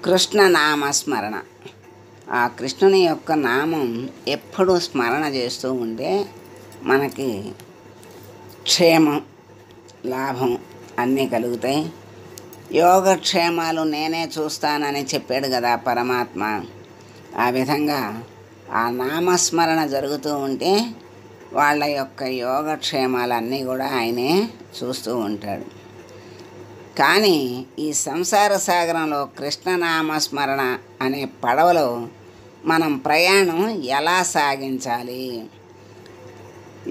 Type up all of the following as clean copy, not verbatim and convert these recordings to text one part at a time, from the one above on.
కృష్ణ నామస్మరణ. ఆ కృష్ణుని యొక్క నామం ఎప్పుడూ స్మరణ చేస్తూ ఉంటే మనకి క్షేమం, లాభం అన్నీ కలుగుతాయి. యోగక్షేమాలు నేనే చూస్తానని చెప్పాడు కదా పరమాత్మ. ఆ విధంగా ఆ నామస్మరణ జరుగుతూ ఉంటే వాళ్ళ యొక్క యోగక్షేమాలన్నీ కూడా ఆయనే చూస్తూ ఉంటాడు. కానీ ఈ సంసార సాగరంలో కృష్ణనామస్మరణ అనే పడవలో మనం ప్రయాణం ఎలా సాగించాలి?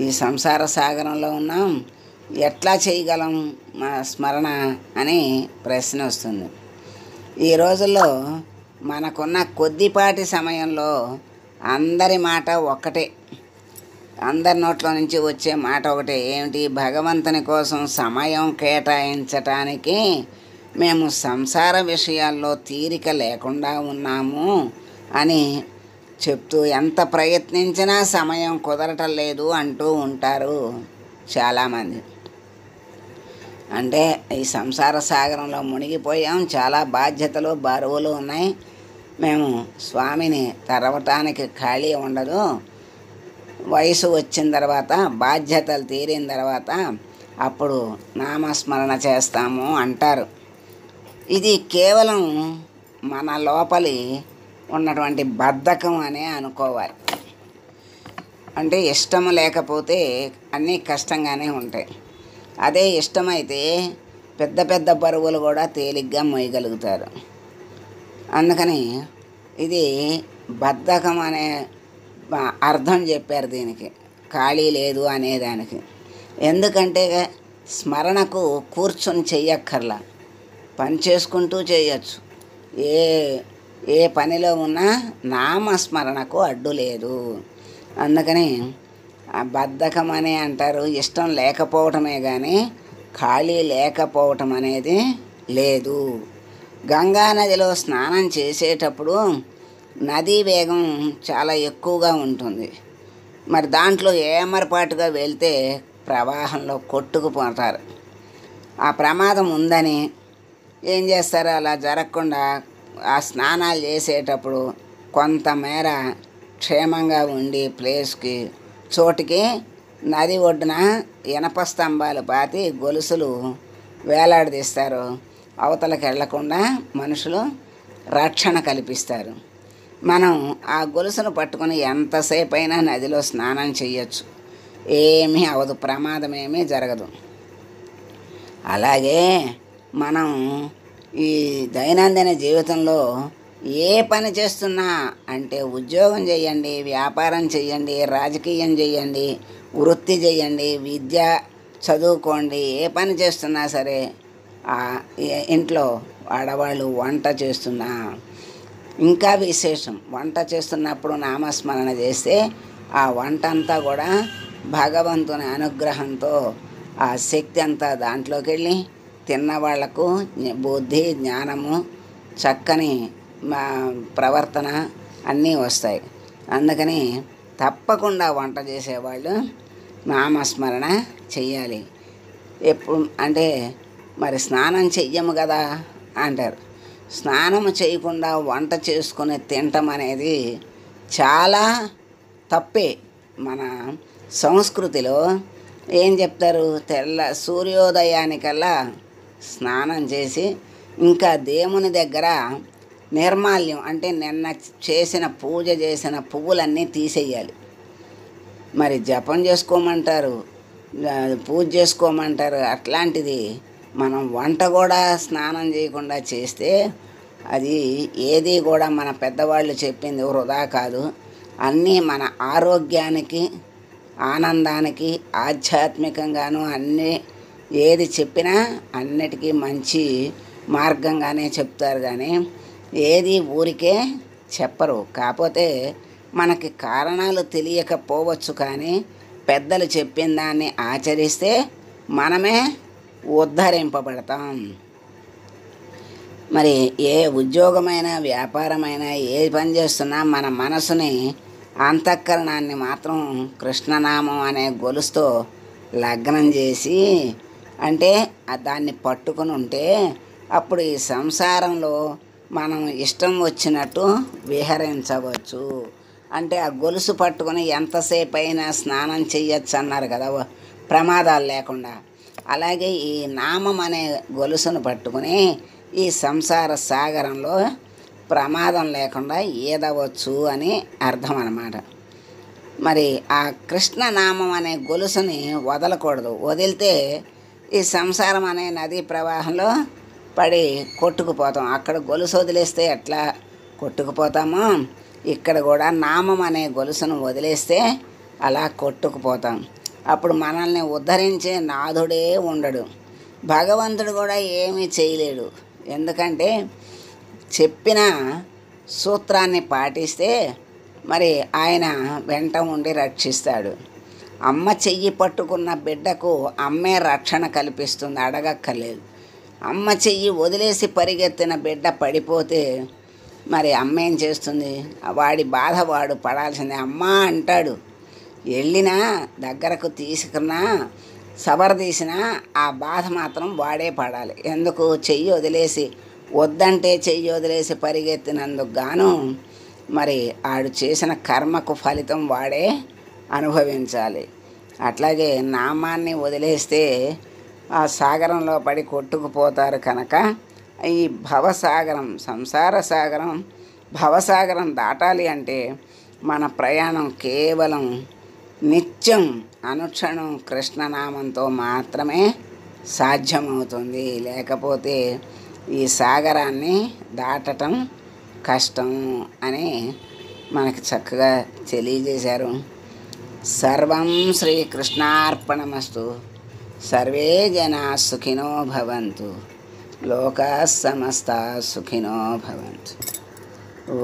ఈ సంసార సాగరంలో ఉన్నాం, ఎట్లా చేయగలం స్మరణ అని ప్రశ్న వస్తుంది. ఈ రోజుల్లో మనకున్న కొద్దిపాటి సమయంలో అందరి మాట ఒక్కటే, అందరి నోట్లో నుంచి వచ్చే మాట ఒకటే. ఏమిటి? భగవంతుని కోసం సమయం కేటాయించటానికి మేము సంసార విషయాల్లో తీరిక లేకుండా ఉన్నాము అని చెప్తూ ఎంత ప్రయత్నించినా సమయం కుదరటం లేదు అంటూ ఉంటారు చాలామంది. అంటే ఈ సంసార సాగరంలో మునిగిపోయాం, చాలా బాధ్యతలు బరువులు ఉన్నాయి, మేము స్వామిని తరవటానికి ఖాళీ ఉండదు, వయసు వచ్చిన తర్వాత బాధ్యతలు తీరిన తర్వాత అప్పుడు నామస్మరణ చేస్తాము అంటారు. ఇది కేవలం మన లోపలి ఉన్నటువంటి బద్ధకం అనే అనుకోవాలి. అంటే ఇష్టం లేకపోతే అన్నీ కష్టంగానే ఉంటాయి. అదే ఇష్టమైతే పెద్ద పెద్ద బరువులు కూడా తేలిగ్గా మోయగలుగుతారు. అందుకని ఇది బద్ధకం అనే అర్థం చెప్పారు దీనికి, ఖాళీ లేదు అనేదానికి. ఎందుకంటే స్మరణకు కూర్చొని చెయ్యక్కర్లా, పని చేసుకుంటూ చేయొచ్చు. ఏ పనిలో ఉన్నా నామస్మరణకు అడ్డు లేదు. అందుకని ఆ బద్ధకం అని అంటారు. ఇష్టం లేకపోవటమే కానీ ఖాళీ లేకపోవటం అనేది లేదు. గంగా నదిలో స్నానం చేసేటప్పుడు నదీ వేగం చాలా ఎక్కువగా ఉంటుంది. మరి దాంట్లో ఏమరపాటుగా వెళ్తే ప్రవాహంలో కొట్టుకుపోతారు. ఆ ప్రమాదం ఉందని ఏం చేస్తారు? అలా జరగకుండా ఆ స్నానాలు చేసేటప్పుడు కొంతమేర క్షేమంగా ఉండి ప్లేస్కి చోటికి నది ఒడ్డున ఇనప స్తంభాలు పాతి గొలుసులు వేలాడదీస్తారు. అవతలకు వెళ్లకుండా మనుషులు రక్షణ కల్పిస్తారు. మనం ఆ గొలుసును పట్టుకొని ఎంతసేపు అయినా నదిలో స్నానం చేయొచ్చు, ఏమీ అవదు, ప్రమాదం ఏమీ జరగదు. అలాగే మనం ఈ దైనందిన జీవితంలో ఏ పని చేస్తున్నా, అంటే ఉద్యోగం చేయండి, వ్యాపారం చేయండి, రాజకీయం చేయండి, వృత్తి చేయండి, విద్య చదువుకోండి, ఏ పని చేస్తున్నా సరే ఇంట్లో ఆడవాళ్ళు వంట చేస్తున్నా, ఇంకా విశేషం వంట చేస్తున్నప్పుడు నామస్మరణ చేస్తే ఆ వంట అంతా కూడా భగవంతుని అనుగ్రహంతో ఆ శక్తి అంతా దాంట్లోకి వెళ్ళి తిన్నవాళ్లకు బుద్ధి, జ్ఞానము, చక్కని ప్రవర్తన అన్నీ వస్తాయి. అందుకని తప్పకుండా వంట చేసేవాళ్ళు నామస్మరణ చెయ్యాలి. ఎప్పుడు అంటే మరి స్నానం చెయ్యము కదా అంటారు. స్నానం చేయకుండా వంట చేసుకుని తినటం అనేది చాలా తప్పే. మన సంస్కృతిలో ఏం చెప్తారు? సూర్యోదయానికల్లా స్నానం చేసి ఇంకా దేవుని దగ్గర నిర్మాల్యం అంటే నిన్న చేసిన పూజ చేసిన పువ్వులన్నీ తీసేయాలి. మరి జపం చేసుకోమంటారు, పూజ చేసుకోమంటారు. అట్లాంటిది మనం వంట కూడా స్నానం చేయకుండా చేస్తే అది ఏది కూడా మన పెద్దవాళ్ళు చెప్పింది వృధా కాదు. అన్నీ మన ఆరోగ్యానికి, ఆనందానికి, ఆధ్యాత్మికంగాను అన్నీ ఏది చెప్పినా అన్నిటికీ మంచి మార్గంగానే చెప్తారు. కానీ ఏది ఊరికే చెప్పరు. కాకపోతే మనకి కారణాలు తెలియకపోవచ్చు, కానీ పెద్దలు చెప్పిన దాన్ని ఆచరిస్తే మనమే ఉద్ధరింపబడతాం. మరి ఏ ఉద్యోగమైనా, వ్యాపారమైనా, ఏ పని చేస్తున్నా మన మనసుని, అంతఃకరణాన్ని మాత్రం కృష్ణనామం అనే గొలుసుతో లగ్నం చేసి, అంటే దాన్ని పట్టుకుని ఉంటే అప్పుడు ఈ సంసారంలో మనం ఇష్టం వచ్చినట్టు విహరించవచ్చు. అంటే ఆ గొలుసు పట్టుకొని ఎంతసేపు అయినా స్నానం చెయ్యొచ్చు అన్నారు కదా, ప్రమాదాలు లేకుండా. అలాగే ఈ నామం అనే గొలుసును పట్టుకుని ఈ సంసార సాగరంలో ప్రమాదం లేకుండా ఈదవచ్చు అని అర్థం అన్నమాట. మరి ఆ కృష్ణనామం అనే గొలుసుని వదలకూడదు. వదిలితే ఈ సంసారం అనే నదీ ప్రవాహంలో పడి కొట్టుకుపోతాం. అక్కడ గొలుసు వదిలేస్తే ఎట్లా కొట్టుకుపోతామో ఇక్కడ కూడా నామం అనే గొలుసును వదిలేస్తే అలా కొట్టుకుపోతాం. అప్పుడు మనల్ని ఉద్ధరించే నాథుడే ఉండడు, భగవంతుడు కూడా ఏమీ చేయలేడు. ఎందుకంటే చెప్పిన సూత్రాన్ని పాటిస్తే మరి ఆయన వెంట ఉండి రక్షిస్తాడు. అమ్మ చెయ్యి పట్టుకున్న బిడ్డకు అమ్మే రక్షణ కల్పిస్తుంది, అడగక్కర్లేదు. అమ్మ చెయ్యి వదిలేసి పరిగెత్తిన బిడ్డ పడిపోతే మరి అమ్మ ఏం చేస్తుంది? వాడి బాధ వాడు పడాల్సిందే. అమ్మ అంటాడు, వెళ్ళినా దగ్గరకు తీసుకున్నా సబరదీసినా ఆ బాధ మాత్రం వాడే పడాలి. ఎందుకు? చెయ్యి వదిలేసి, వద్దంటే చెయ్యి వదిలేసి పరిగెత్తినందుకు గాను మరి ఆడు చేసిన కర్మకు ఫలితం వాడే అనుభవించాలి. అట్లాగే నామాన్ని వదిలేస్తే ఆ సాగరంలో పడి కొట్టుకుపోతారు. కనుక ఈ భవసాగరం, సంసార సాగరం, భవసాగరం దాటాలి అంటే మన ప్రయాణం కేవలం నిత్యం అనుక్షణం కృష్ణనామంతో మాత్రమే సాధ్యమవుతుంది. లేకపోతే ఈ సాగరాన్ని దాటటం కష్టం అని మనకి చక్కగా తెలియజేశారు. సర్వం శ్రీకృష్ణార్పణమస్తు. సర్వే జనా సుఖినో భవంతు. లోకా సమస్తా సుఖినో భవంతు. ఓ